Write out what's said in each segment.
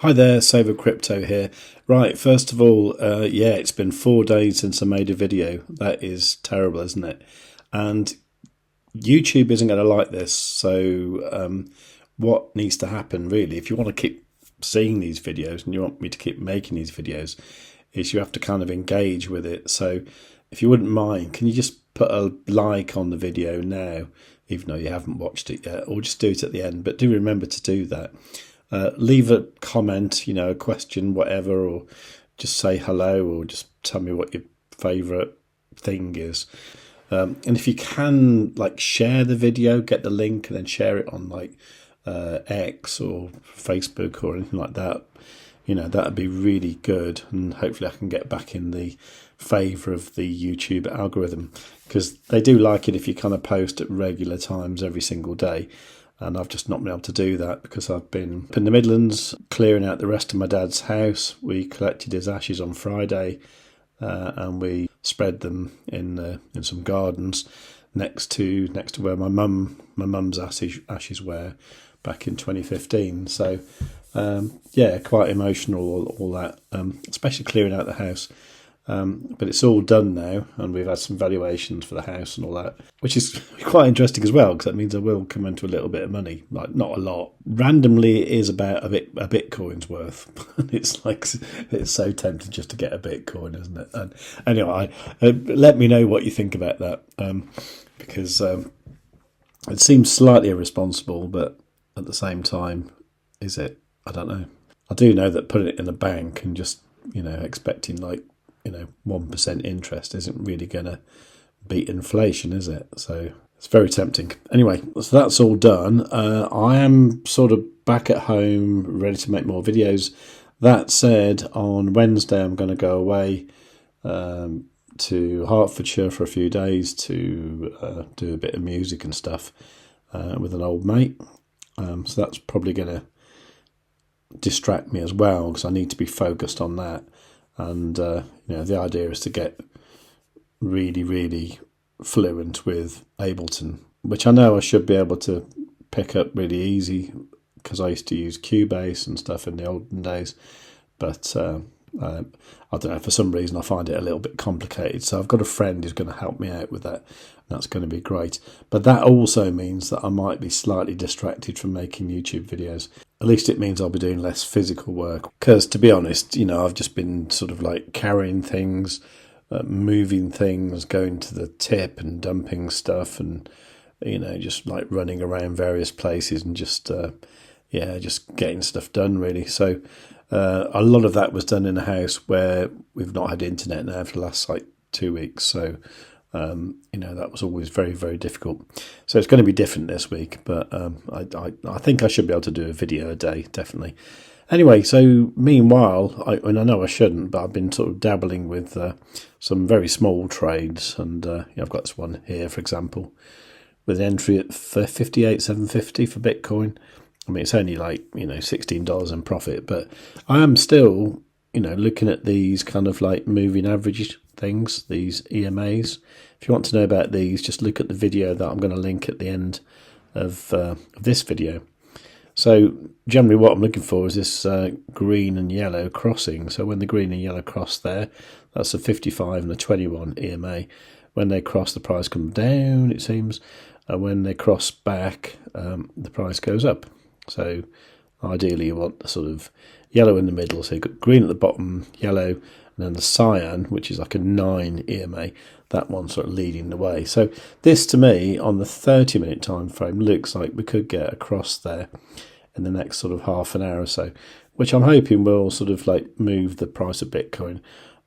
Hi there, Save with Crypto here. Right, first of all, it's been 4 days since I made a video. That is terrible, isn't it? And YouTube isn't going to like this. So what needs to happen, really, if you want to keep seeing these videos and you want me to keep making these videos, is you have to kind of engage with it. So if you wouldn't mind, can you just put a like on the video now, even though you haven't watched it yet, or just do it at the end. But do remember to do that. Leave a comment, a question, whatever, or just say hello, or just tell me what your favourite thing is. And if you can, share the video, get the link, and then share it on X or Facebook or anything like that. That'd be really good, and hopefully I can get back in the favour of the YouTube algorithm, because they do like it if you kind of post at regular times every single day. And I've just not been able to do that because I've been in the Midlands clearing out the rest of my dad's house. We collected his ashes on Friday, and we spread them in some gardens next to where my mum's ashes were back in 2015. So quite emotional, all that, especially clearing out the house. But it's all done now, and we've had some valuations for the house and all that, which is quite interesting as well, because that means I will come into a little bit of money, not a lot. Randomly, it is about a Bitcoin's worth. It's so tempting just to get a Bitcoin, isn't it? And anyway, let me know what you think about that, because it seems slightly irresponsible, but at the same time, is it? I don't know. I do know that putting it in the bank and just expecting 1% interest isn't really going to beat inflation, is it? So it's very tempting. Anyway, so that's all done. I am sort of back at home, ready to make more videos. That said, on Wednesday I'm going to go away to Hertfordshire for a few days to do a bit of music and stuff with an old mate. So that's probably going to distract me as well, because I need to be focused on that. And the idea is to get really, really fluent with Ableton, which I know I should be able to pick up really easy, because I used to use Cubase and stuff in the olden days. But I don't know, for some reason I find it a little bit complicated. So I've got a friend who's going to help me out with that, and that's going to be great. But that also means that I might be slightly distracted from making YouTube videos. At least it means I'll be doing less physical work. Because to be honest, I've just been sort of carrying things, moving things, going to the tip and dumping stuff, and just running around various places and just getting stuff done, really. So a lot of that was done in a house where we've not had internet now for the last 2 weeks. So that was always very, very difficult. So it's going to be different this week, but I think I should be able to do a video a day, definitely. Anyway, so meanwhile, I know I shouldn't, but I've been sort of dabbling with some very small trades, and I've got this one here, for example, with an entry at 58,750 for Bitcoin. I mean, it's only $16 in profit, but I am still, looking at these kind of moving average things, these EMAs. If you want to know about these, just look at the video that I'm going to link at the end of this video. So generally what I'm looking for is this green and yellow crossing. So when the green and yellow cross there, that's a 55 and a 21 EMA. When they cross, the price comes down, it seems. And when they cross back, the price goes up. So ideally you want the sort of yellow in the middle. So you've got green at the bottom, yellow, and then the cyan, which is like a 9 EMA, that one sort of leading the way. So this, to me, on the 30-minute time frame, looks like we could get across there in the next sort of half an hour or so, which I'm hoping will sort of move the price of Bitcoin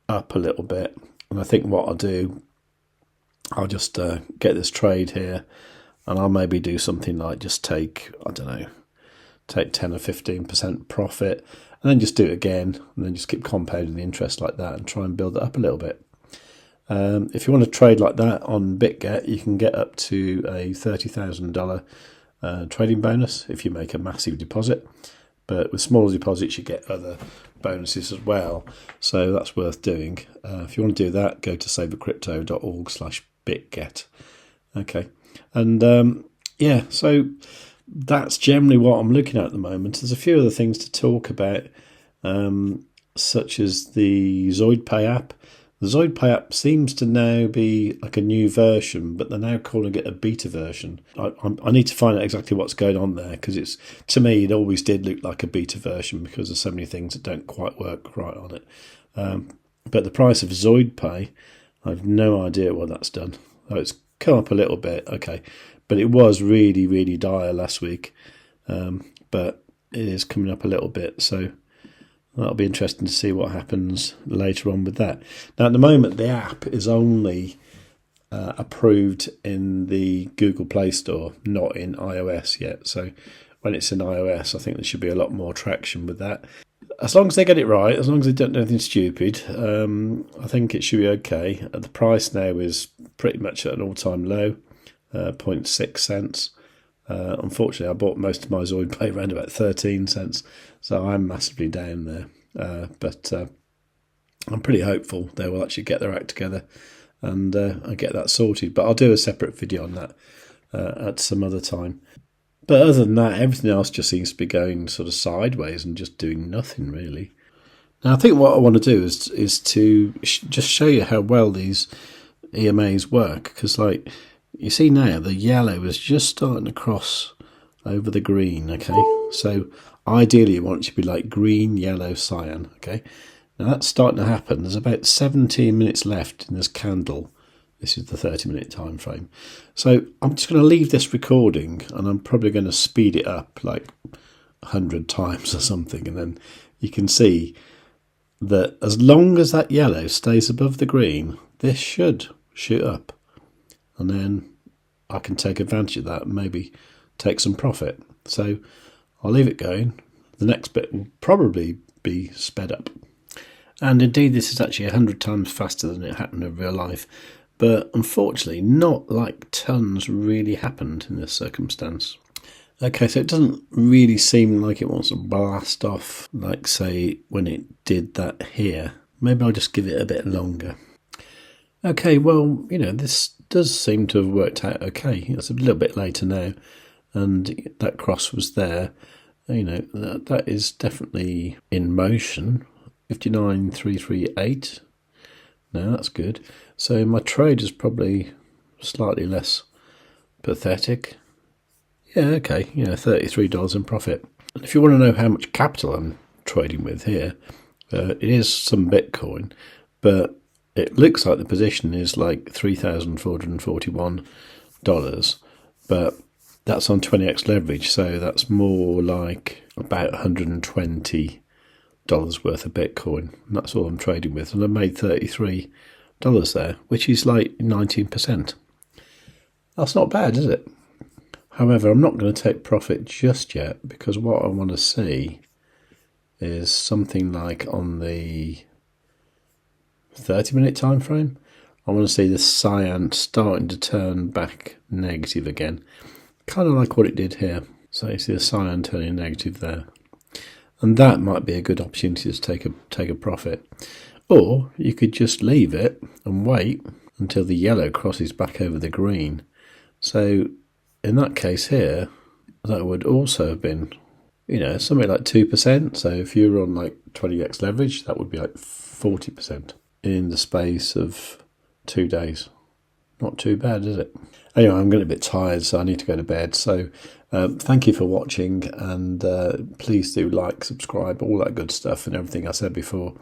up a little bit. And I think what I'll do, I'll just get this trade here, and I'll maybe do something just take 10 or 15% profit, and then just do it again, and then just keep compounding the interest like that and try and build it up a little bit. If you want to trade like that on Bitget, you can get up to a $30,000 trading bonus if you make a massive deposit. But with smaller deposits, you get other bonuses as well. So that's worth doing. If you want to do that, go to savewithcrypto.org/Bitget. Okay. And so that's generally what I'm looking at the moment. There's a few other things to talk about, such as the ZoidPay app. The ZoidPay app seems to now be like a new version, but they're now calling it a beta version. I need to find out exactly what's going on there, because to me, it always did look like a beta version because there's so many things that don't quite work right on it. But the price of ZoidPay, I have no idea what that's done. Oh, it's come up a little bit, okay, but it was really, really dire last week. But it is coming up a little bit, so that'll be interesting to see what happens later on with that. Now, at the moment, the app is only approved in the Google Play Store, not in iOS yet. So when it's in iOS, I think there should be a lot more traction with that. As long as they get it right, as long as they don't do anything stupid, I think it should be okay. The price now is pretty much at an all-time low, 0.6 cents. Unfortunately, I bought most of my ZoidPay around about 13 cents, so I'm massively down there. But I'm pretty hopeful they will actually get their act together and get that sorted. But I'll do a separate video on that at some other time. But other than that, everything else just seems to be going sort of sideways and just doing nothing really. Now, I think what I want to do is to just show you how well these EMAs work, because like you see now, the yellow is just starting to cross over the green. Okay, so ideally you want it to be like green, yellow, cyan. Okay, now that's starting to happen. There's about 17 minutes left in this candle. This is the 30-minute time frame. So I'm just going to leave this recording, and I'm probably going to speed it up like 100 times or something, and then you can see that as long as that yellow stays above the green, this should shoot up, and then I can take advantage of that and maybe take some profit. So I'll leave it going. The next bit will probably be sped up. And indeed, this is actually 100 times faster than it happened in real life. But unfortunately, not like tons really happened in this circumstance. Okay, so it doesn't really seem like it wants to blast off, like say when it did that here. Maybe I'll just give it a bit longer. Okay, well, this does seem to have worked out okay. It's a little bit later now, and that cross was there. That is definitely in motion. 59,338. No, that's good. So my trade is probably slightly less pathetic. Yeah, okay, $33 in profit. And if you want to know how much capital I'm trading with here, it is some Bitcoin, but it looks like the position is like $3,441, but that's on 20x leverage, so that's more like about $120 worth of Bitcoin. And that's all I'm trading with, and I made $33 there, which is like 19%. That's not bad, is it? However, I'm not going to take profit just yet, because what I want to see is something like on the 30-minute time frame. I want to see the cyan starting to turn back negative again, kind of like what it did here. So you see the cyan turning negative there, and that might be a good opportunity to take a profit. Or you could just leave it and wait until the yellow crosses back over the green. So in that case here, that would also have been, something like 2%. So if you were on like 20x leverage, that would be like 40% in the space of 2 days. Not too bad, is it? Anyway, I'm getting a bit tired, so I need to go to bed. So thank you for watching, and please do like, subscribe, all that good stuff and everything I said before.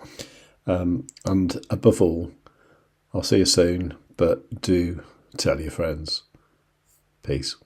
And above all, I'll see you soon, but do tell your friends. Peace.